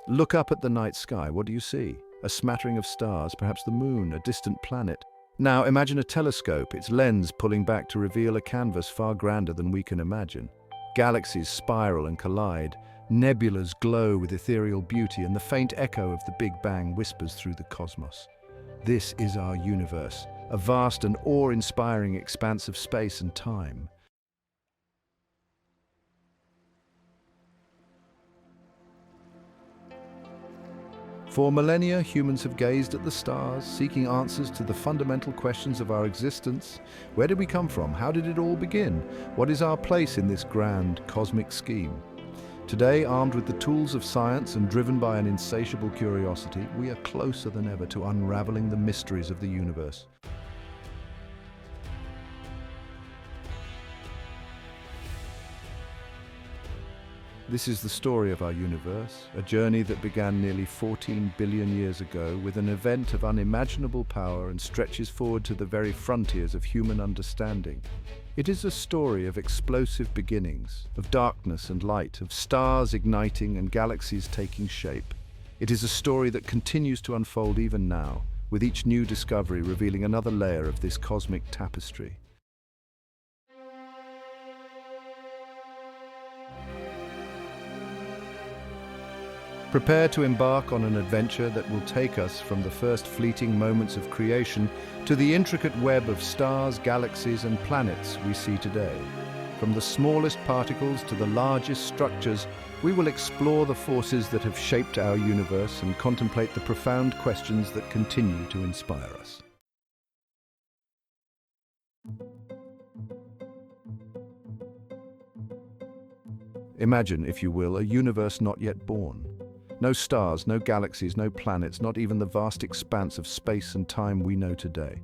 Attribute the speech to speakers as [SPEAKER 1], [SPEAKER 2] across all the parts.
[SPEAKER 1] Look up at the night sky. What do you see? A smattering of stars, perhaps the moon, a distant planet. Now imagine a telescope, its lens pulling back to reveal a canvas far grander than we can imagine. Galaxies spiral and collide, nebulas glow with ethereal beauty, and the faint echo of the Big Bang whispers through the cosmos. This is our universe, a vast and awe-inspiring expanse of space and time. For millennia, humans have gazed at the stars, seeking answers to the fundamental questions of our existence. Where did we come from? How did it all begin? What is our place in this grand cosmic scheme? Today, armed with the tools of science and driven by an insatiable curiosity, we are closer than ever to unraveling the mysteries of the universe. This is the story of our universe, a journey that began nearly 14 billion years ago with an event of unimaginable power and stretches forward to the very frontiers of human understanding. It is a story of explosive beginnings, of darkness and light, of stars igniting and galaxies taking shape. It is a story that continues to unfold even now, with each new discovery revealing another layer of this cosmic tapestry. Prepare to embark on an adventure that will take us from the first fleeting moments of creation to the intricate web of stars, galaxies, and planets we see today. From the smallest particles to the largest structures, we will explore the forces that have shaped our universe and contemplate the profound questions that continue to inspire us. Imagine, if you will, a universe not yet born. No stars, no galaxies, no planets, not even the vast expanse of space and time we know today.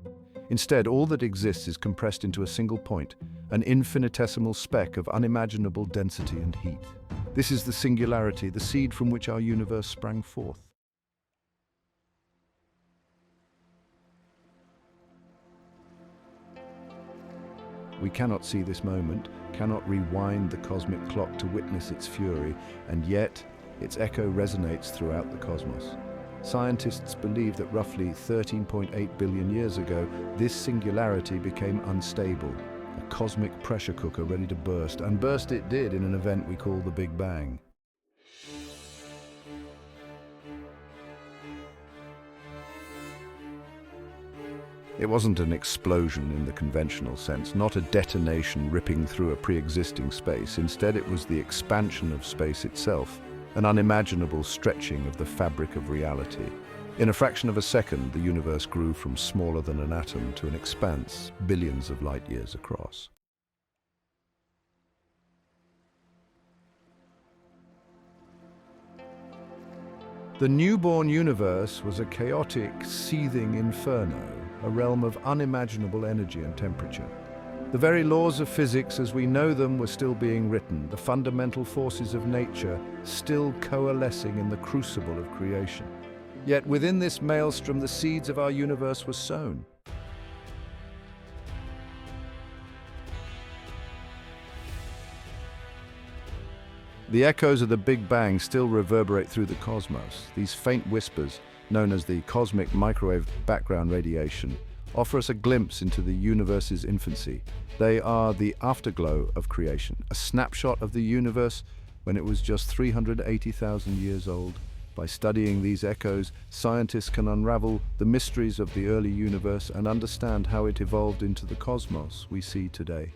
[SPEAKER 1] Instead, all that exists is compressed into a single point, an infinitesimal speck of unimaginable density and heat. This is the singularity, the seed from which our universe sprang forth. We cannot see this moment, cannot rewind the cosmic clock to witness its fury, and yet, its echo resonates throughout the cosmos. Scientists believe that roughly 13.8 billion years ago, this singularity became unstable, a cosmic pressure cooker ready to burst, and burst it did in an event we call the Big Bang. It wasn't an explosion in the conventional sense, not a detonation ripping through a pre-existing space. Instead, it was the expansion of space itself, an unimaginable stretching of the fabric of reality. In a fraction of a second, the universe grew from smaller than an atom to an expanse billions of light years across. The newborn universe was a chaotic, seething inferno, a realm of unimaginable energy and temperature. The very laws of physics as we know them were still being written, the fundamental forces of nature still coalescing in the crucible of creation. Yet within this maelstrom, the seeds of our universe were sown. The echoes of the Big Bang still reverberate through the cosmos. These faint whispers, known as the cosmic microwave background radiation, offer us a glimpse into the universe's infancy. They are the afterglow of creation, a snapshot of the universe when it was just 380,000 years old. By studying these echoes, scientists can unravel the mysteries of the early universe and understand how it evolved into the cosmos we see today.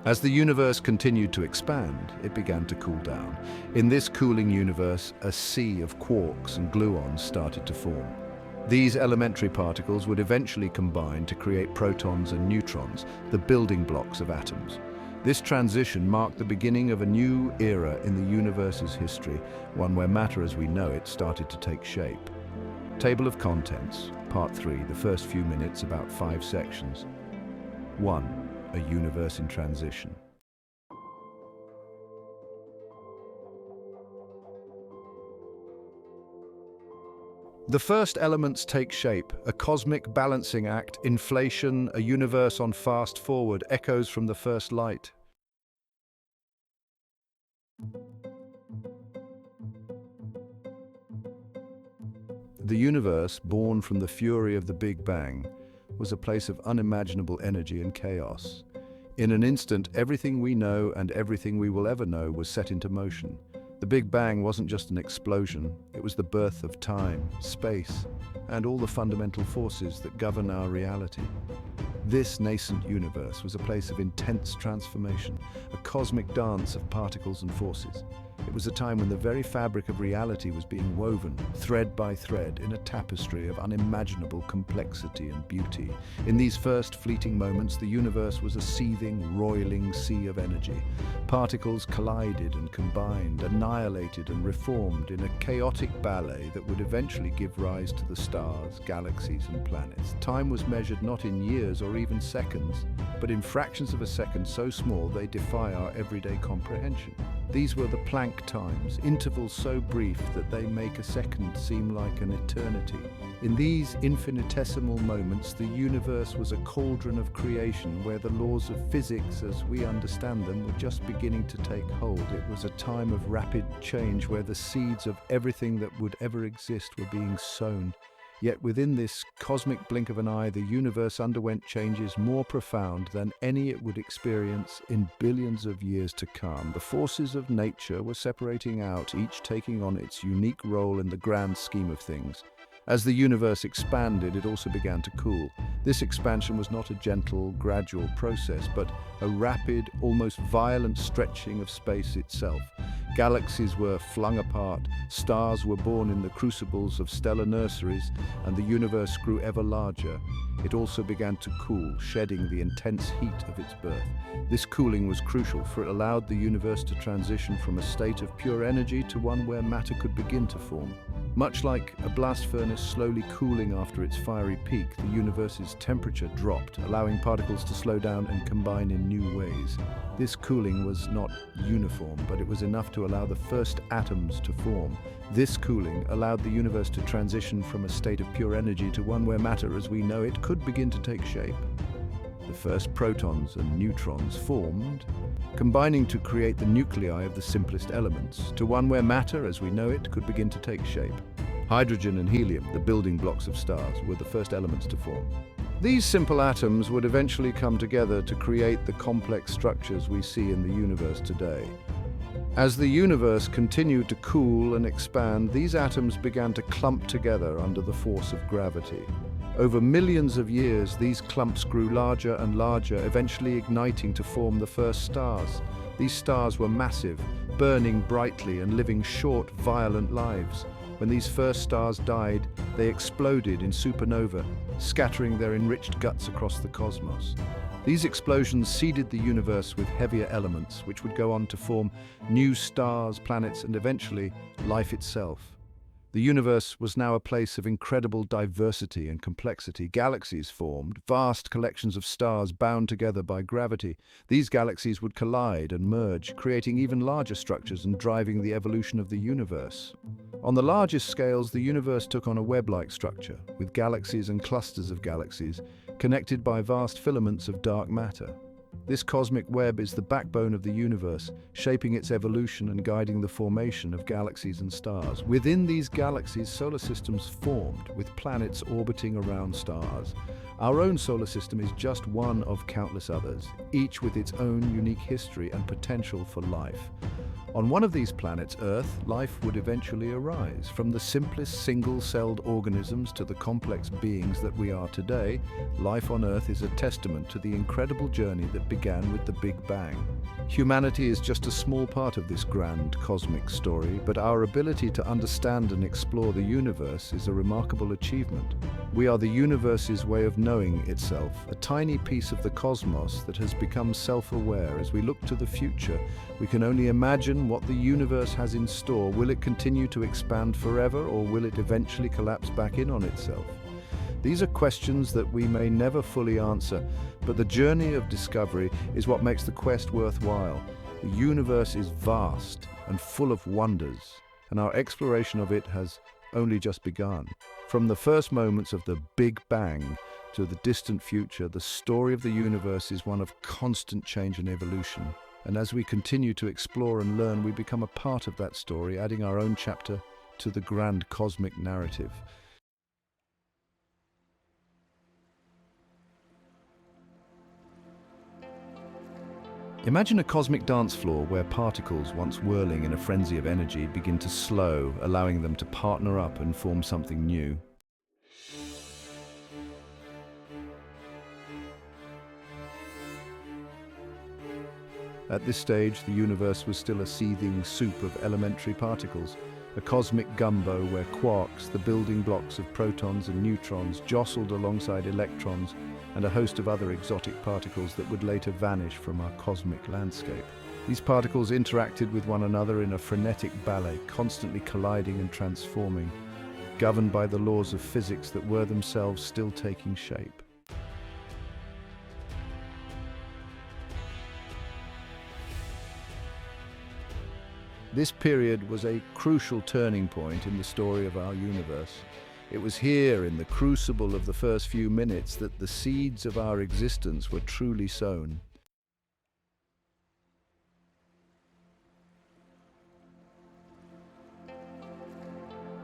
[SPEAKER 1] As the universe continued to expand, it began to cool down. In this cooling universe, a sea of quarks and gluons started to form. These elementary particles would eventually combine to create protons and neutrons, the building blocks of atoms. This transition marked the beginning of a new era in the universe's history, one where matter as we know it started to take shape. Table of Contents, Part 3, the first few minutes, about 5 sections. 1. A universe in transition. The first elements take shape, a cosmic balancing act, inflation, a universe on fast forward, echoes from the first light. The universe, born from the fury of the Big Bang, was a place of unimaginable energy and chaos. In an instant, everything we know and everything we will ever know was set into motion. The Big Bang wasn't just an explosion, it was the birth of time, space, and all the fundamental forces that govern our reality. This nascent universe was a place of intense transformation, a cosmic dance of particles and forces. It was a time when the very fabric of reality was being woven, thread by thread, in a tapestry of unimaginable complexity and beauty. In these first fleeting moments, the universe was a seething, roiling sea of energy. Particles collided and combined, annihilated and reformed in a chaotic ballet that would eventually give rise to the stars, galaxies, and planets. Time was measured not in years or even seconds, but in fractions of a second so small they defy our everyday comprehension. These were the Planck times, intervals so brief that they make a second seem like an eternity. In these infinitesimal moments, the universe was a cauldron of creation where the laws of physics as we understand them were just beginning to take hold. It was a time of rapid change where the seeds of everything that would ever exist were being sown. Yet within this cosmic blink of an eye, the universe underwent changes more profound than any it would experience in billions of years to come. The forces of nature were separating out, each taking on its unique role in the grand scheme of things. As the universe expanded, it also began to cool. This expansion was not a gentle, gradual process, but a rapid, almost violent stretching of space itself. Galaxies were flung apart, stars were born in the crucibles of stellar nurseries, and the universe grew ever larger. It also began to cool, shedding the intense heat of its birth. This cooling was crucial, for it allowed the universe to transition from a state of pure energy to one where matter could begin to form. Much like a blast furnace slowly cooling after its fiery peak, the universe's temperature dropped, allowing particles to slow down and combine in new ways. This cooling was not uniform, but it was enough to allow the first atoms to form. This cooling allowed the universe to transition from a state of pure energy to one where matter as we know it could begin to take shape. The first protons and neutrons formed, combining to create the nuclei of the simplest elements, to one where matter as we know it could begin to take shape. Hydrogen and helium, the building blocks of stars, were the first elements to form. These simple atoms would eventually come together to create the complex structures we see in the universe today. As the universe continued to cool and expand, these atoms began to clump together under the force of gravity. Over millions of years, these clumps grew larger and larger, eventually igniting to form the first stars. These stars were massive, burning brightly and living short, violent lives. When these first stars died, they exploded in supernova, scattering their enriched guts across the cosmos. These explosions seeded the universe with heavier elements, which would go on to form new stars, planets, and eventually life itself. The universe was now a place of incredible diversity and complexity. Galaxies formed, vast collections of stars bound together by gravity. These galaxies would collide and merge, creating even larger structures and driving the evolution of the universe. On the largest scales, the universe took on a web-like structure, with galaxies and clusters of galaxies connected by vast filaments of dark matter. This cosmic web is the backbone of the universe, shaping its evolution and guiding the formation of galaxies and stars. Within these galaxies, solar systems formed, with planets orbiting around stars. Our own solar system is just one of countless others, each with its own unique history and potential for life. On one of these planets, Earth, life would eventually arise. From the simplest single-celled organisms to the complex beings that we are today, life on Earth is a testament to the incredible journey that began with the Big Bang. Humanity is just a small part of this grand cosmic story, but our ability to understand and explore the universe is a remarkable achievement. We are the universe's way of knowing itself, a tiny piece of the cosmos that has become self-aware. As we look to the future, we can only imagine what the universe has in store. Will it continue to expand forever, or will it eventually collapse back in on itself? These are questions that we may never fully answer, but the journey of discovery is what makes the quest worthwhile. The universe is vast and full of wonders, and our exploration of it has only just begun. From the first moments of the Big Bang to the distant future, the story of the universe is one of constant change and evolution. And as we continue to explore and learn, we become a part of that story, adding our own chapter to the grand cosmic narrative. Imagine a cosmic dance floor where particles, once whirling in a frenzy of energy, begin to slow, allowing them to partner up and form something new. At this stage, the universe was still a seething soup of elementary particles, a cosmic gumbo where quarks, the building blocks of protons and neutrons, jostled alongside electrons and a host of other exotic particles that would later vanish from our cosmic landscape. These particles interacted with one another in a frenetic ballet, constantly colliding and transforming, governed by the laws of physics that were themselves still taking shape. This period was a crucial turning point in the story of our universe. It was here, in the crucible of the first few minutes, that the seeds of our existence were truly sown.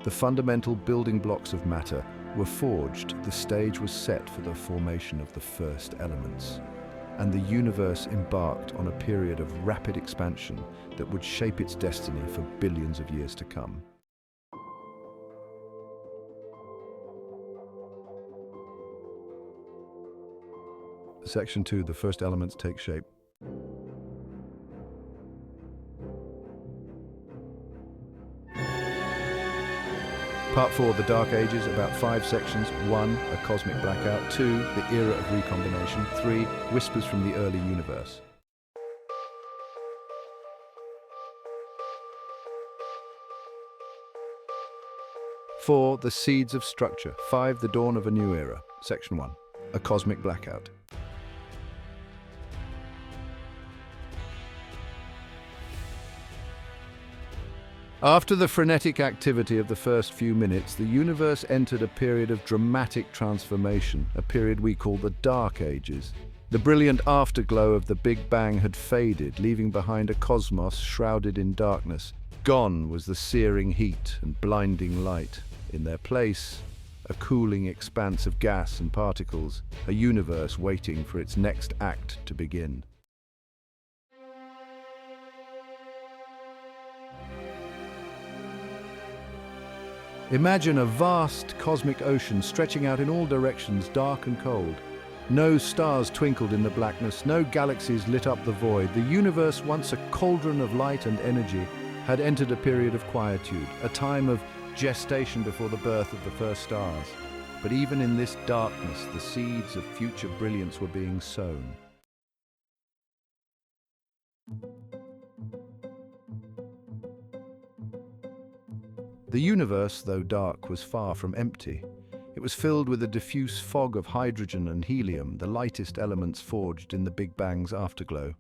[SPEAKER 1] The fundamental building blocks of matter were forged. The stage was set for the formation of the first elements. And the universe embarked on a period of rapid expansion that would shape its destiny for billions of years to come. Section 2, the first elements take shape. Part 4, the Dark Ages, about 5 sections. 1, a cosmic blackout. 2, the era of recombination. 3, whispers from the early universe. 4, the seeds of structure. 5, the dawn of a new era. Section 1, a cosmic blackout. After the frenetic activity of the first few minutes, the universe entered a period of dramatic transformation, a period we call the Dark Ages. The brilliant afterglow of the Big Bang had faded, leaving behind a cosmos shrouded in darkness. Gone was the searing heat and blinding light. In their place, a cooling expanse of gas and particles, a universe waiting for its next act to begin. Imagine a vast cosmic ocean stretching out in all directions, dark and cold. No stars twinkled in the blackness, no galaxies lit up the void. The universe, once a cauldron of light and energy, had entered a period of quietude, a time of gestation before the birth of the first stars. But even in this darkness, the seeds of future brilliance were being sown. The universe, though dark, was far from empty. It was filled with a diffuse fog of hydrogen and helium, the lightest elements forged in the Big Bang's afterglow.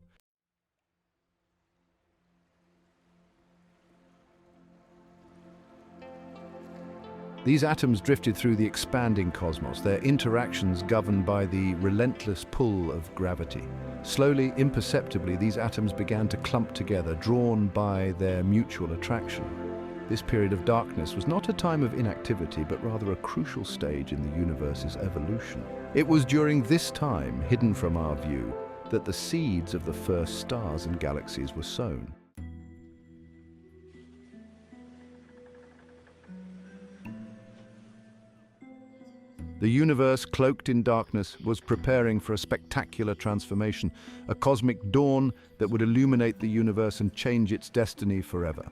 [SPEAKER 1] These atoms drifted through the expanding cosmos, their interactions governed by the relentless pull of gravity. Slowly, imperceptibly, these atoms began to clump together, drawn by their mutual attraction. This period of darkness was not a time of inactivity, but rather a crucial stage in the universe's evolution. It was during this time, hidden from our view, that the seeds of the first stars and galaxies were sown. The universe, cloaked in darkness, was preparing for a spectacular transformation, a cosmic dawn that would illuminate the universe and change its destiny forever.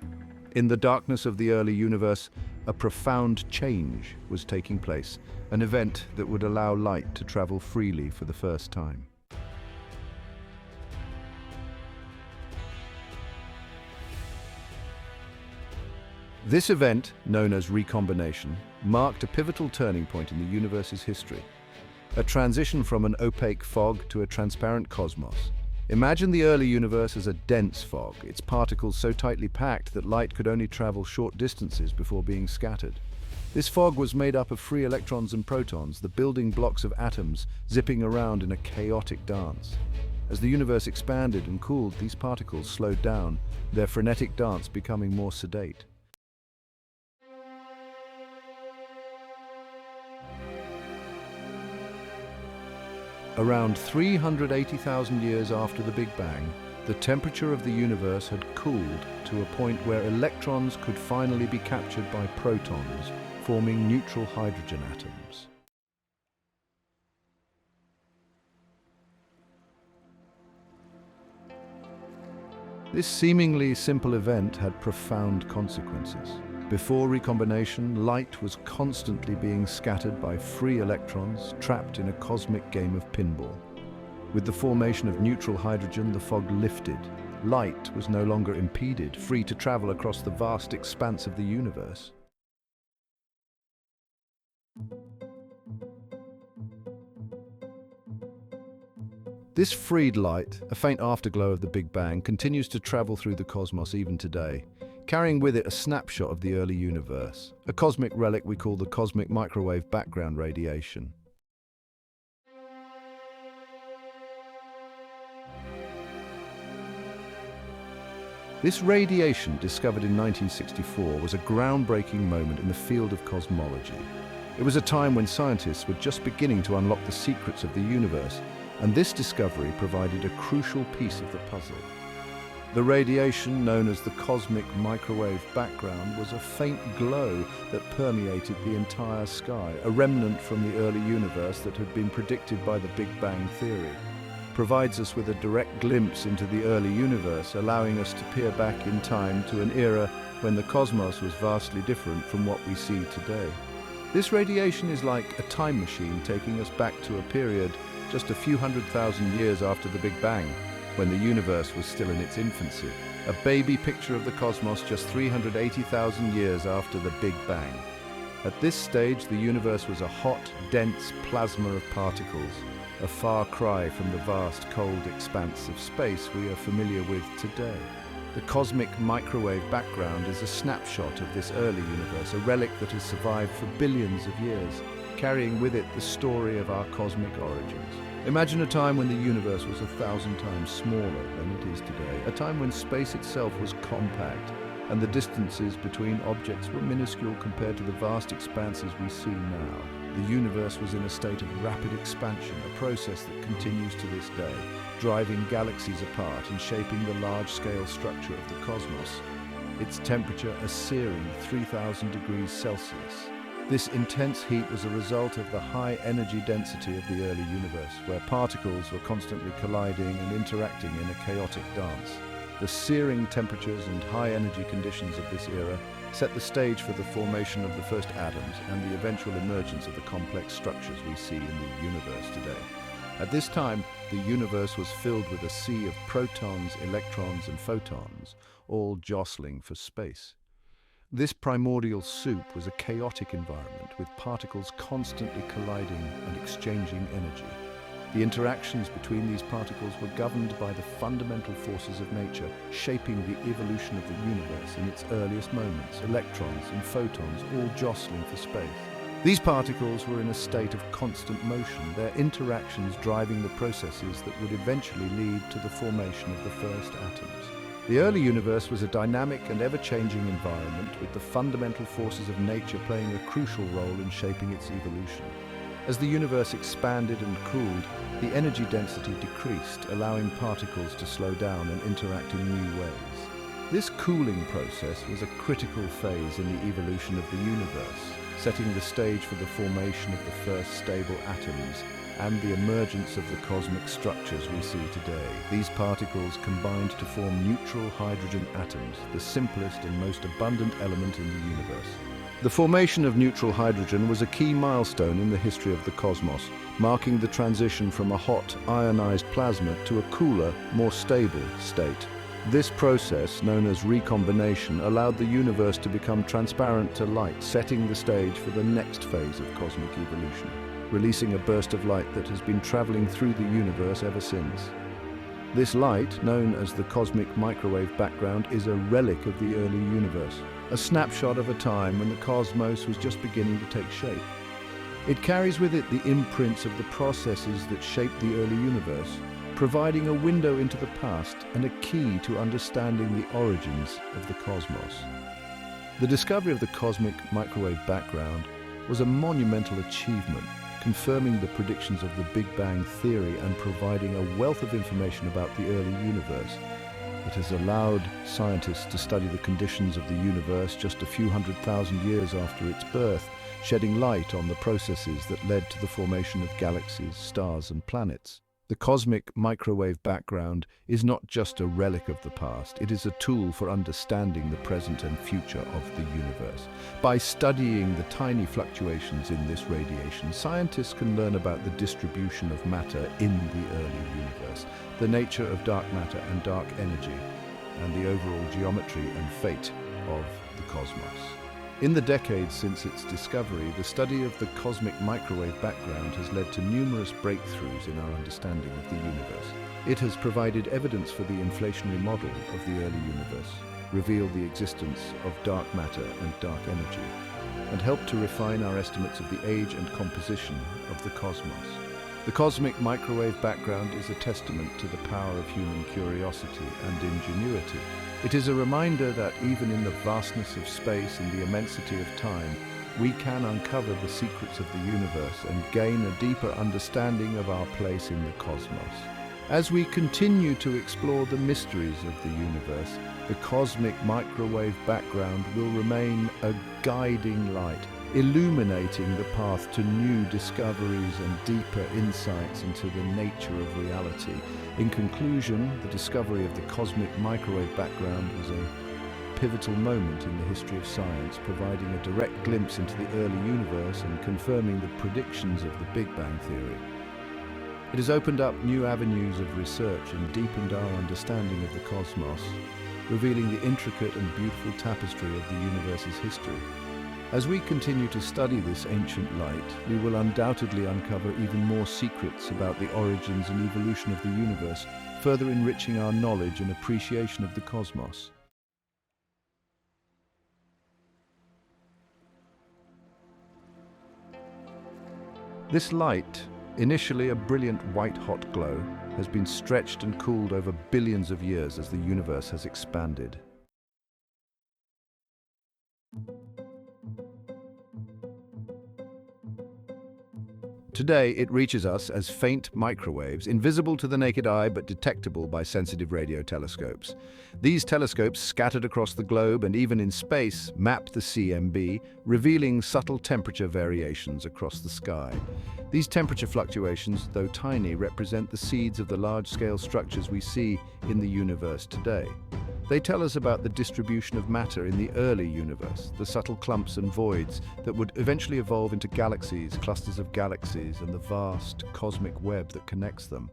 [SPEAKER 1] In the darkness of the early universe, a profound change was taking place, an event that would allow light to travel freely for the first time. This event, known as recombination, marked a pivotal turning point in the universe's history, a transition from an opaque fog to a transparent cosmos. Imagine the early universe as a dense fog, its particles so tightly packed that light could only travel short distances before being scattered. This fog was made up of free electrons and protons, the building blocks of atoms, zipping around in a chaotic dance. As the universe expanded and cooled, these particles slowed down, their frenetic dance becoming more sedate. Around 380,000 years after the Big Bang, the temperature of the universe had cooled to a point where electrons could finally be captured by protons, forming neutral hydrogen atoms. This seemingly simple event had profound consequences. Before recombination, light was constantly being scattered by free electrons trapped in a cosmic game of pinball. With the formation of neutral hydrogen, the fog lifted. Light was no longer impeded, free to travel across the vast expanse of the universe. This freed light, a faint afterglow of the Big Bang, continues to travel through the cosmos even today, carrying with it a snapshot of the early universe, a cosmic relic we call the cosmic microwave background radiation. This radiation, discovered in 1964, was a groundbreaking moment in the field of cosmology. It was a time when scientists were just beginning to unlock the secrets of the universe, and this discovery provided a crucial piece of the puzzle. The radiation, known as the cosmic microwave background, was a faint glow that permeated the entire sky, a remnant from the early universe that had been predicted by the Big Bang theory. It provides us with a direct glimpse into the early universe, allowing us to peer back in time to an era when the cosmos was vastly different from what we see today. This radiation is like a time machine taking us back to a period just a few 100,000 years after the Big Bang, when the universe was still in its infancy. A baby picture of the cosmos just 380,000 years after the Big Bang. At this stage, the universe was a hot, dense plasma of particles, a far cry from the vast, cold expanse of space we are familiar with today. The cosmic microwave background is a snapshot of this early universe, a relic that has survived for billions of years, carrying with it the story of our cosmic origins. Imagine a time when the universe was 1,000 times smaller than it is today, a time when space itself was compact and the distances between objects were minuscule compared to the vast expanses we see now. The universe was in a state of rapid expansion, a process that continues to this day, driving galaxies apart and shaping the large-scale structure of the cosmos. Its temperature a searing 3,000 degrees Celsius. This intense heat was a result of the high energy density of the early universe, where particles were constantly colliding and interacting in a chaotic dance. The searing temperatures and high energy conditions of this era set the stage for the formation of the first atoms and the eventual emergence of the complex structures we see in the universe today. At this time, the universe was filled with a sea of protons, electrons, and photons, all jostling for space. This primordial soup was a chaotic environment with particles constantly colliding and exchanging energy. The interactions between these particles were governed by the fundamental forces of nature, shaping the evolution of the universe in its earliest moments, electrons and photons all jostling for space. These particles were in a state of constant motion, their interactions driving the processes that would eventually lead to the formation of the first atoms. The early universe was a dynamic and ever-changing environment, with the fundamental forces of nature playing a crucial role in shaping its evolution. As the universe expanded and cooled, the energy density decreased, allowing particles to slow down and interact in new ways. This cooling process was a critical phase in the evolution of the universe, setting the stage for the formation of the first stable atoms and the emergence of the cosmic structures we see today. These particles combined to form neutral hydrogen atoms, the simplest and most abundant element in the universe. The formation of neutral hydrogen was a key milestone in the history of the cosmos, marking the transition from a hot, ionized plasma to a cooler, more stable state. This process, known as recombination, allowed the universe to become transparent to light, setting the stage for the next phase of cosmic evolution, releasing a burst of light that has been traveling through the universe ever since. This light, known as the cosmic microwave background, is a relic of the early universe, a snapshot of a time when the cosmos was just beginning to take shape. It carries with it the imprints of the processes that shaped the early universe, providing a window into the past and a key to understanding the origins of the cosmos. The discovery of the cosmic microwave background was a monumental achievement, confirming the predictions of the Big Bang theory and providing a wealth of information about the early universe. It has allowed scientists to study the conditions of the universe just a few 100,000 years after its birth, shedding light on the processes that led to the formation of galaxies, stars, and planets. The cosmic microwave background is not just a relic of the past, it is a tool for understanding the present and future of the universe. By studying the tiny fluctuations in this radiation, scientists can learn about the distribution of matter in the early universe, the nature of dark matter and dark energy, and the overall geometry and fate of the cosmos. In the decades since its discovery, the study of the cosmic microwave background has led to numerous breakthroughs in our understanding of the universe. It has provided evidence for the inflationary model of the early universe, revealed the existence of dark matter and dark energy, and helped to refine our estimates of the age and composition of the cosmos. The cosmic microwave background is a testament to the power of human curiosity and ingenuity. It is a reminder that even in the vastness of space and the immensity of time, we can uncover the secrets of the universe and gain a deeper understanding of our place in the cosmos. As we continue to explore the mysteries of the universe, the cosmic microwave background will remain a guiding light, illuminating the path to new discoveries and deeper insights into the nature of reality. In conclusion, the discovery of the cosmic microwave background was a pivotal moment in the history of science, providing a direct glimpse into the early universe and confirming the predictions of the Big Bang theory. It has opened up new avenues of research and deepened our understanding of the cosmos, revealing the intricate and beautiful tapestry of the universe's history. As we continue to study this ancient light, we will undoubtedly uncover even more secrets about the origins and evolution of the universe, further enriching our knowledge and appreciation of the cosmos. This light, initially a brilliant white-hot glow, has been stretched and cooled over billions of years as the universe has expanded. Today, it reaches us as faint microwaves, invisible to the naked eye but detectable by sensitive radio telescopes. These telescopes, scattered across the globe and even in space, map the CMB, revealing subtle temperature variations across the sky. These temperature fluctuations, though tiny, represent the seeds of the large-scale structures we see in the universe today. They tell us about the distribution of matter in the early universe, the subtle clumps and voids that would eventually evolve into galaxies, clusters of galaxies, and the vast cosmic web that connects them.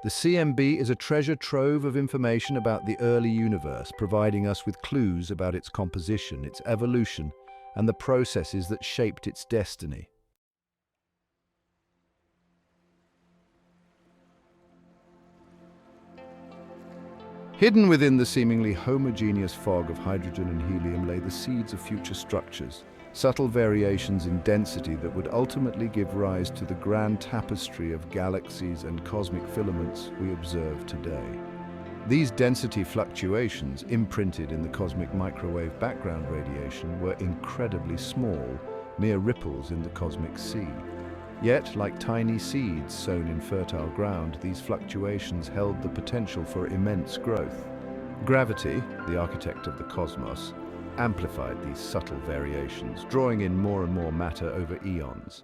[SPEAKER 1] The CMB is a treasure trove of information about the early universe, providing us with clues about its composition, its evolution, and the processes that shaped its destiny. Hidden within the seemingly homogeneous fog of hydrogen and helium lay the seeds of future structures, subtle variations in density that would ultimately give rise to the grand tapestry of galaxies and cosmic filaments we observe today. These density fluctuations, imprinted in the cosmic microwave background radiation, were incredibly small, mere ripples in the cosmic sea. Yet, like tiny seeds sown in fertile ground, these fluctuations held the potential for immense growth. Gravity, the architect of the cosmos, amplified these subtle variations, drawing in more and more matter over eons.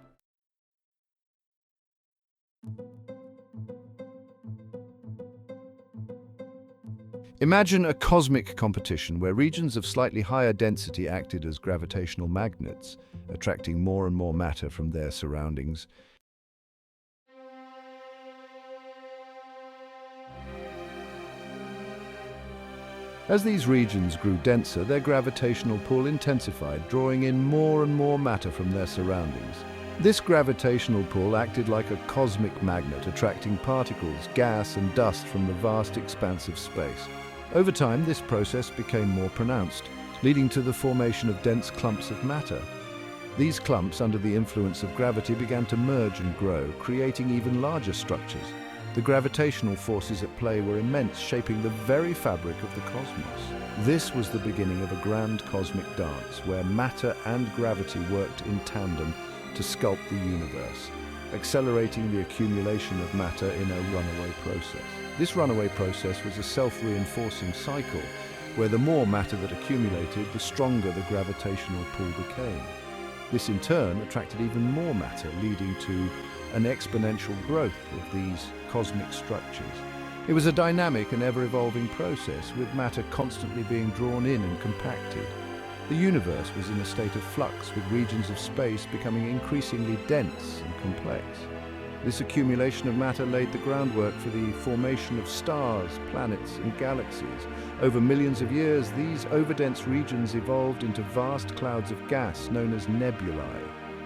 [SPEAKER 1] Imagine a cosmic competition where regions of slightly higher density acted as gravitational magnets, attracting more and more matter from their surroundings. As these regions grew denser, their gravitational pull intensified, drawing in more and more matter from their surroundings. This gravitational pull acted like a cosmic magnet, attracting particles, gas, and dust from the vast expanse of space. Over time, this process became more pronounced, leading to the formation of dense clumps of matter. These clumps, under the influence of gravity, began to merge and grow, creating even larger structures. The gravitational forces at play were immense, shaping the very fabric of the cosmos. This was the beginning of a grand cosmic dance, where matter and gravity worked in tandem to sculpt the universe, accelerating the accumulation of matter in a runaway process. This runaway process was a self-reinforcing cycle, where the more matter that accumulated, the stronger the gravitational pull became. This in turn attracted even more matter, leading to an exponential growth of these cosmic structures. It was a dynamic and ever-evolving process, with matter constantly being drawn in and compacted. The universe was in a state of flux, with regions of space becoming increasingly dense and complex. This accumulation of matter laid the groundwork for the formation of stars, planets, and galaxies. Over millions of years, these overdense regions evolved into vast clouds of gas known as nebulae.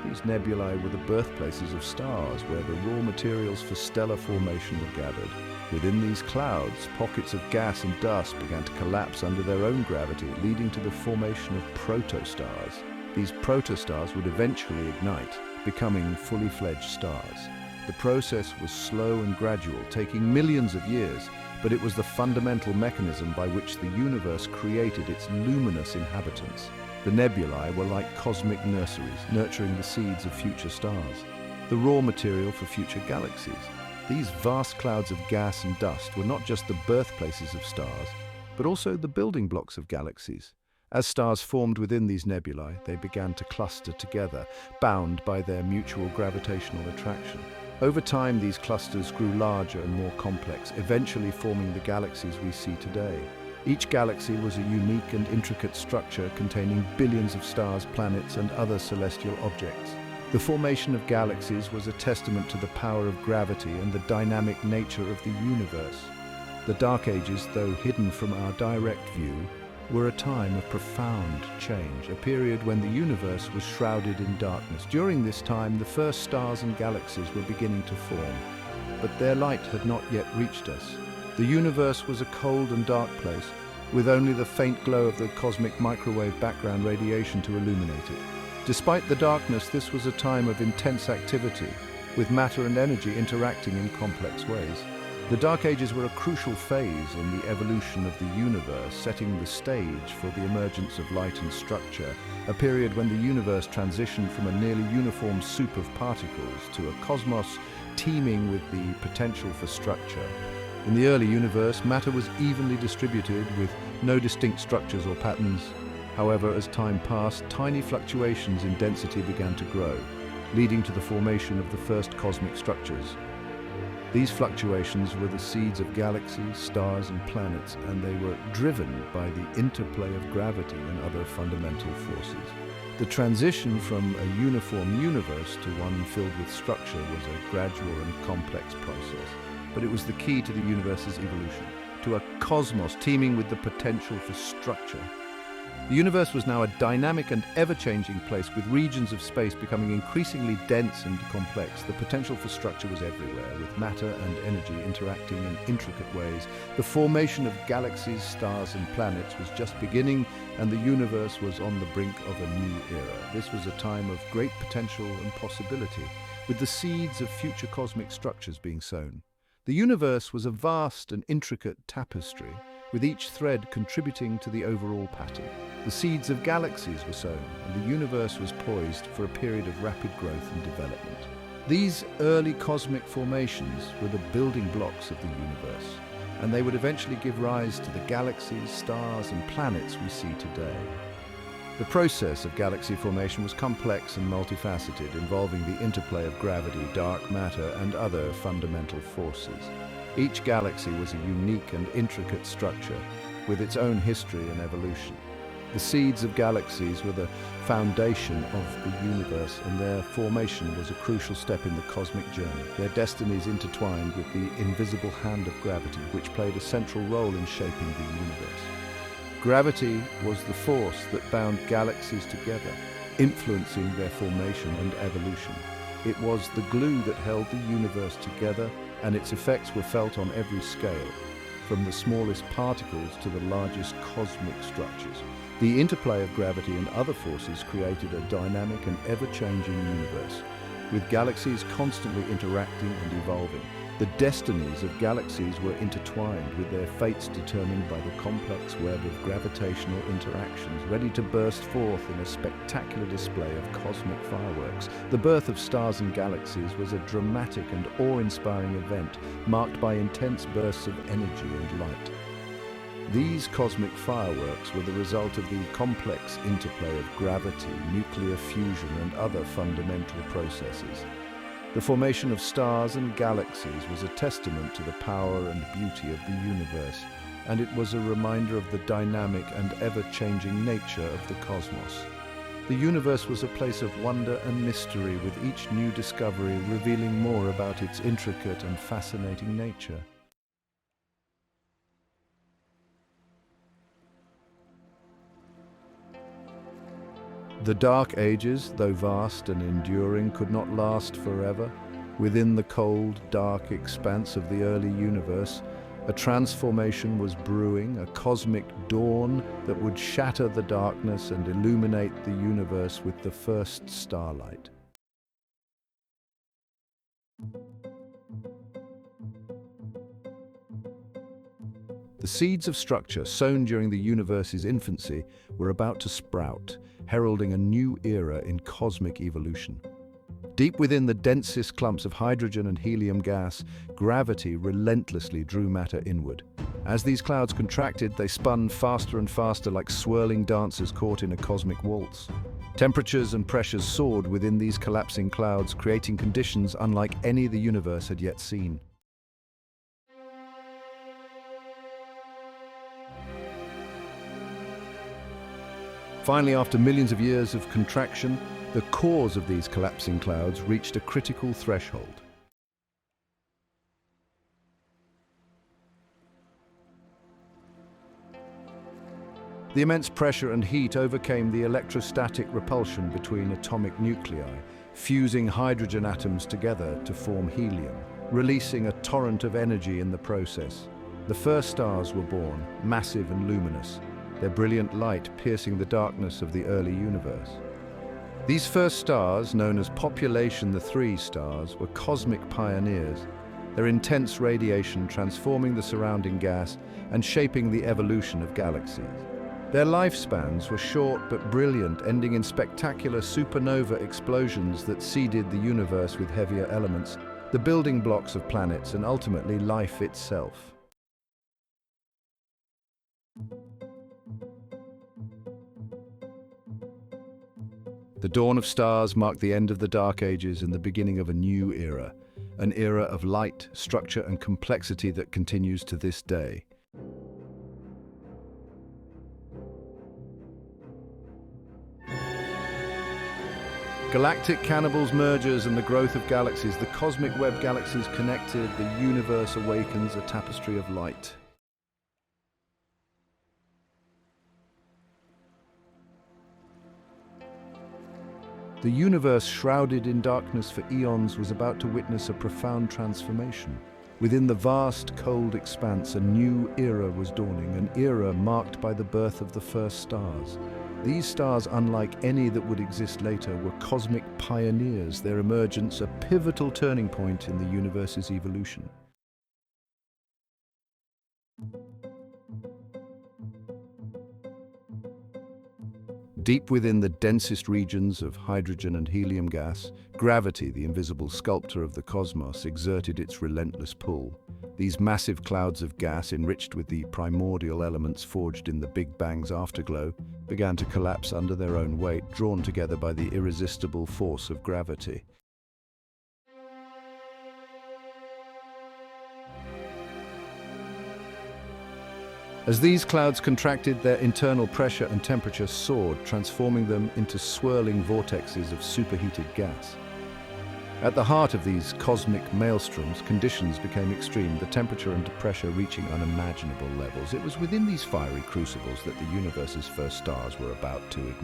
[SPEAKER 1] These nebulae were the birthplaces of stars, where the raw materials for stellar formation were gathered. Within these clouds, pockets of gas and dust began to collapse under their own gravity, leading to the formation of protostars. These protostars would eventually ignite, becoming fully fledged stars. The process was slow and gradual, taking millions of years, but it was the fundamental mechanism by which the universe created its luminous inhabitants. The nebulae were like cosmic nurseries, nurturing the seeds of future stars, the raw material for future galaxies. These vast clouds of gas and dust were not just the birthplaces of stars, but also the building blocks of galaxies. As stars formed within these nebulae, they began to cluster together, bound by their mutual gravitational attraction. Over time, these clusters grew larger and more complex, eventually forming the galaxies we see today. Each galaxy was a unique and intricate structure containing billions of stars, planets, and other celestial objects. The formation of galaxies was a testament to the power of gravity and the dynamic nature of the universe. The Dark Ages, though hidden from our direct view, were a time of profound change, a period when the universe was shrouded in darkness. During this time, the first stars and galaxies were beginning to form, but their light had not yet reached us. The universe was a cold and dark place, with only the faint glow of the cosmic microwave background radiation to illuminate it. Despite the darkness, this was a time of intense activity, with matter and energy interacting in complex ways. The Dark Ages were a crucial phase in the evolution of the universe, setting the stage for the emergence of light and structure, a period when the universe transitioned from a nearly uniform soup of particles to a cosmos teeming with the potential for structure. In the early universe, matter was evenly distributed with no distinct structures or patterns. However, as time passed, tiny fluctuations in density began to grow, leading to the formation of the first cosmic structures. These fluctuations were the seeds of galaxies, stars, and planets, and they were driven by the interplay of gravity and other fundamental forces. The transition from a uniform universe to one filled with structure was a gradual and complex process, but it was the key to the universe's evolution, to a cosmos teeming with the potential for structure. The universe was now a dynamic and ever-changing place, with regions of space becoming increasingly dense and complex. The potential for structure was everywhere, with matter and energy interacting in intricate ways. The formation of galaxies, stars, and planets was just beginning, and the universe was on the brink of a new era. This was a time of great potential and possibility, with the seeds of future cosmic structures being sown. The universe was a vast and intricate tapestry, with each thread contributing to the overall pattern. The seeds of galaxies were sown, and the universe was poised for a period of rapid growth and development. These early cosmic formations were the building blocks of the universe, and they would eventually give rise to the galaxies, stars, and planets we see today. The process of galaxy formation was complex and multifaceted, involving the interplay of gravity, dark matter, and other fundamental forces. Each galaxy was a unique and intricate structure, with its own history and evolution. The seeds of galaxies were the foundation of the universe, and their formation was a crucial step in the cosmic journey. Their destinies intertwined with the invisible hand of gravity, which played a central role in shaping the universe. Gravity was the force that bound galaxies together, influencing their formation and evolution. It was the glue that held the universe together, and its effects were felt on every scale, from the smallest particles to the largest cosmic structures. The interplay of gravity and other forces created a dynamic and ever-changing universe, with galaxies constantly interacting and evolving. The destinies of galaxies were intertwined, with their fates determined by the complex web of gravitational interactions, ready to burst forth in a spectacular display of cosmic fireworks. The birth of stars and galaxies was a dramatic and awe-inspiring event, marked by intense bursts of energy and light. These cosmic fireworks were the result of the complex interplay of gravity, nuclear fusion, and other fundamental processes. The formation of stars and galaxies was a testament to the power and beauty of the universe, and it was a reminder of the dynamic and ever-changing nature of the cosmos. The universe was a place of wonder and mystery, with each new discovery revealing more about its intricate and fascinating nature. The Dark Ages, though vast and enduring, could not last forever. Within the cold, dark expanse of the early universe, a transformation was brewing, a cosmic dawn that would shatter the darkness and illuminate the universe with the first starlight. The seeds of structure sown during the universe's infancy were about to sprout, heralding a new era in cosmic evolution. Deep within the densest clumps of hydrogen and helium gas, gravity relentlessly drew matter inward. As these clouds contracted, they spun faster and faster, like swirling dancers caught in a cosmic waltz. Temperatures and pressures soared within these collapsing clouds, creating conditions unlike any the universe had yet seen. Finally, after millions of years of contraction, the cores of these collapsing clouds reached a critical threshold. The immense pressure and heat overcame the electrostatic repulsion between atomic nuclei, fusing hydrogen atoms together to form helium, releasing a torrent of energy in the process. The first stars were born, massive and luminous, their brilliant light piercing the darkness of the early universe. These first stars, known as Population the Three stars, were cosmic pioneers, their intense radiation transforming the surrounding gas and shaping the evolution of galaxies. Their lifespans were short but brilliant, ending in spectacular supernova explosions that seeded the universe with heavier elements, the building blocks of planets and ultimately life itself. The dawn of stars marked the end of the Dark Ages and the beginning of a new era, an era of light, structure, and complexity that continues to this day. Galactic cannibals, mergers, and the growth of galaxies, the cosmic web galaxies connected, the universe awakens, a tapestry of light. The universe, shrouded in darkness for eons, was about to witness a profound transformation. Within the vast, cold expanse, a new era was dawning, an era marked by the birth of the first stars. These stars, unlike any that would exist later, were cosmic pioneers, their emergence a pivotal turning point in the universe's evolution. Deep within the densest regions of hydrogen and helium gas, gravity, the invisible sculptor of the cosmos, exerted its relentless pull. These massive clouds of gas, enriched with the primordial elements forged in the Big Bang's afterglow, began to collapse under their own weight, drawn together by the irresistible force of gravity. As these clouds contracted, their internal pressure and temperature soared, transforming them into swirling vortexes of superheated gas. At the heart of these cosmic maelstroms, conditions became extreme, the temperature and pressure reaching unimaginable levels. It was within these fiery crucibles that the universe's first stars were about to ignite.